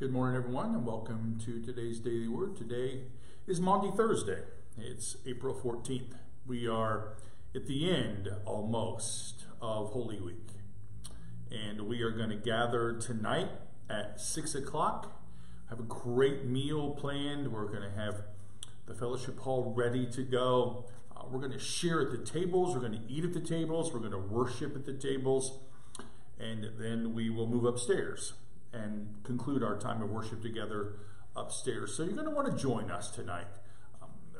Good morning, everyone, and welcome to today's Daily Word. Today is Maundy Thursday. It's April 14th. We are at the end, almost, of Holy Week. And we are going to gather tonight at 6 o'clock. Have a great meal planned. We're going to have the fellowship hall ready to go. We're going to share at the tables. We're going to eat at the tables. We're going to worship at the tables. And then we will move upstairs and conclude our time of worship together upstairs. So you're going to want to join us tonight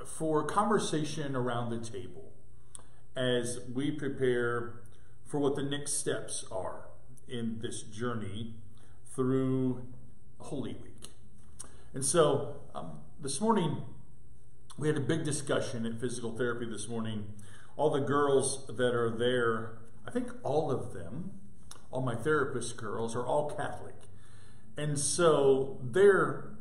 for conversation around the table as we prepare for what the next steps are in this journey through Holy Week. And so this morning we had a big discussion at physical therapy this morning. All the girls that are there, I think all of them, all my therapist girls, are all Catholic. And so their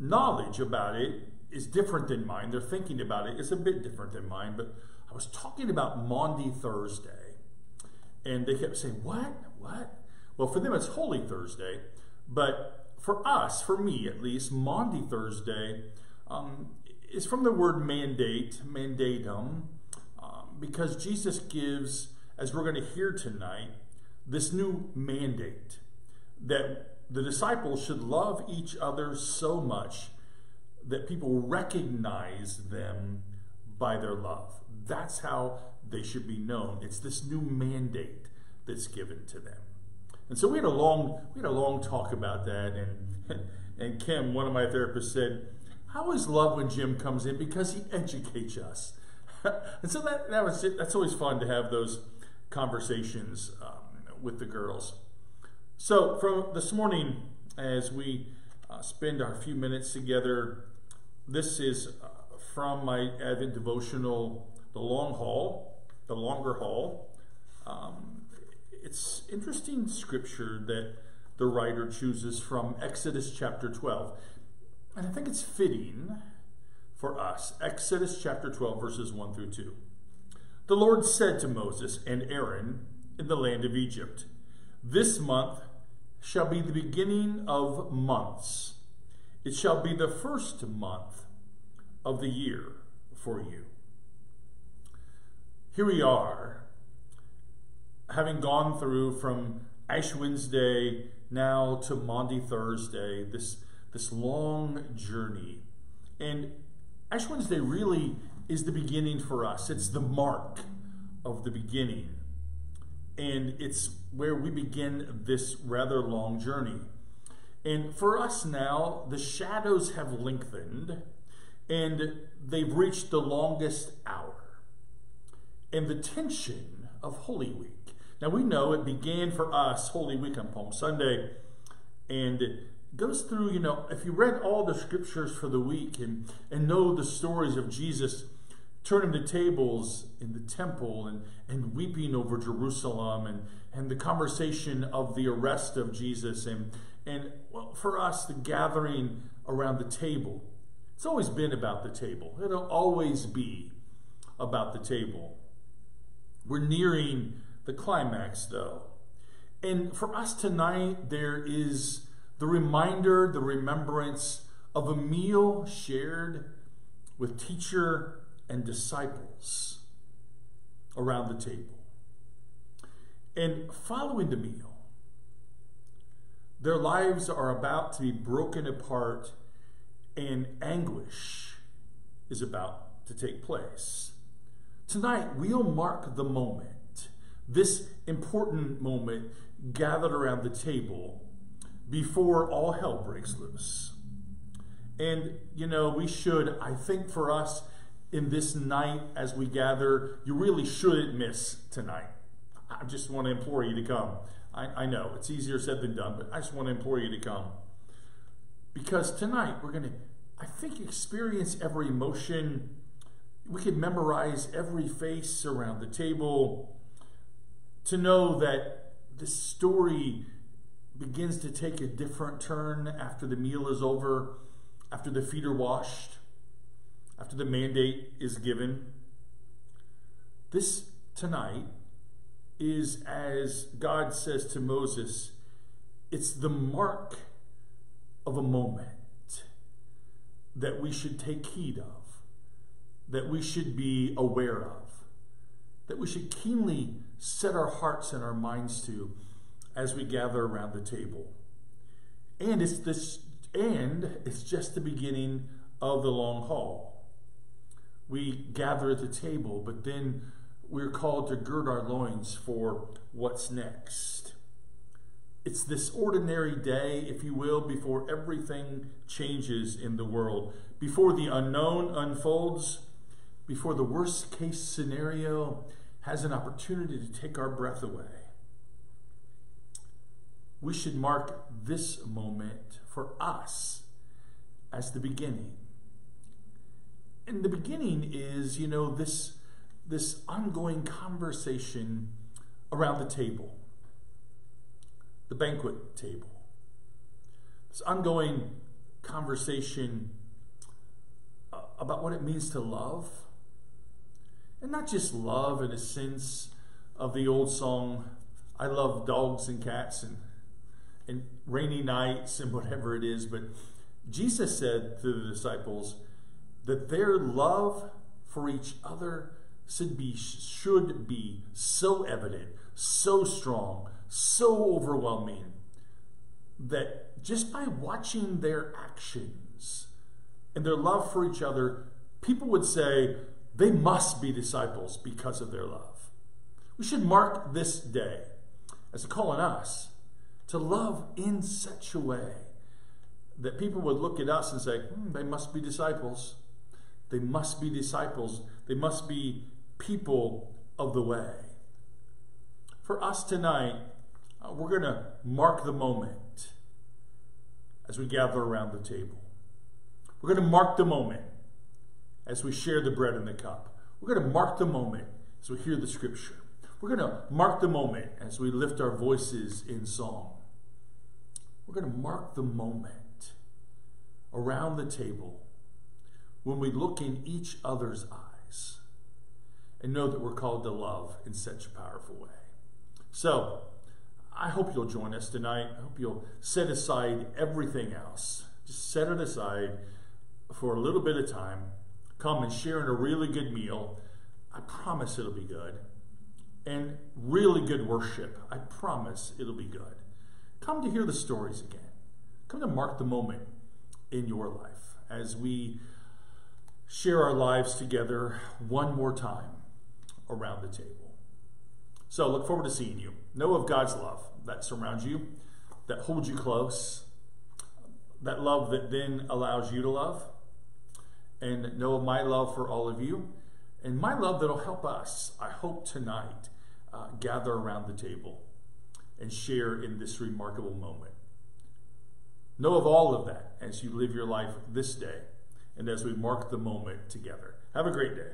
knowledge about it is different than mine. Their thinking about it is a bit different than mine. But I was talking about Maundy Thursday, and they kept saying, what? Well, for them it's Holy Thursday. But for us, for me at least, Maundy Thursday is from the word mandate, mandatum, because Jesus gives, as we're going to hear tonight, this new mandate that the disciples should love each other so much that people recognize them by their love. That's how they should be known. It's this new mandate that's given to them. And so we had a long talk about that, and Kim, one of my therapists, said, "I always love when Jim comes in because he educates us." And so that's always fun to have those conversations with the girls. So from this morning, as we spend our few minutes together, this is from my Advent devotional, The Longer Haul. It's interesting scripture that the writer chooses from Exodus chapter 12. And I think it's fitting for us. Exodus chapter 12, verses 1 through 2. The Lord said to Moses and Aaron in the land of Egypt, "This month shall be the beginning of months. It shall be the first month of the year for you." Here we are, having gone through from Ash Wednesday now to Maundy Thursday, this long journey. And Ash Wednesday really is the beginning for us. It's the mark of the beginning. And it's where we begin this rather long journey. And for us now, the shadows have lengthened and they've reached the longest hour and the tension of Holy Week. Now we know it began for us Holy Week on Palm Sunday, and it goes through, if you read all the scriptures for the week and know the stories of Jesus turning the tables in the temple and weeping over Jerusalem and the conversation of the arrest of Jesus and well, for us, the gathering around the table. It's always been about the table. It'll always be about the table. We're nearing the climax, though. And for us tonight, there is the reminder, the remembrance of a meal shared with teacher and disciples around the table. And following the meal, their lives are about to be broken apart and anguish is about to take place. Tonight, we'll mark the moment, this important moment gathered around the table before all hell breaks loose. And, we should, I think for us, in this night as we gather, you really shouldn't miss tonight. I just want to implore you to come. I know it's easier said than done, but I just want to implore you to come. Because tonight we're going to, I think, experience every emotion. We could memorize every face around the table to know that this story begins to take a different turn after the meal is over, after the feet are washed, after the mandate is given. This tonight is, as God says to Moses, it's the mark of a moment that we should take heed of, that we should be aware of, that we should keenly set our hearts and our minds to as we gather around the table. And it's just the beginning of the long haul. We gather at the table, but then we're called to gird our loins for what's next. It's this ordinary day, if you will, before everything changes in the world, before the unknown unfolds, before the worst case scenario has an opportunity to take our breath away. We should mark this moment for us as the beginning. And the beginning is, this ongoing conversation around the table, the banquet table. This ongoing conversation about what it means to love. And not just love in a sense of the old song, I love dogs and cats and rainy nights and whatever it is, but Jesus said to the disciples that their love for each other should be so evident, so strong, so overwhelming, that just by watching their actions and their love for each other, people would say they must be disciples because of their love. We should mark this day as a call on us to love in such a way that people would look at us and say, they must be disciples. They must be disciples. They must be people of the way. For us tonight, we're going to mark the moment as we gather around the table. We're going to mark the moment as we share the bread and the cup. We're going to mark the moment as we hear the scripture. We're going to mark the moment as we lift our voices in song. We're going to mark the moment around the table when we look in each other's eyes and know that we're called to love in such a powerful way. So, I hope you'll join us tonight. I hope you'll set aside everything else. Just set it aside for a little bit of time. Come and share in a really good meal. I promise it'll be good. And really good worship. I promise it'll be good. Come to hear the stories again. Come to mark the moment in your life as we share our lives together one more time around the table. So look forward to seeing you. Know of God's love that surrounds you, that holds you close, that love that then allows you to love. And know of my love for all of you, and my love that'll help us, I hope tonight, gather around the table and share in this remarkable moment. Know of all of that as you live your life this day and as we mark the moment together. Have a great day.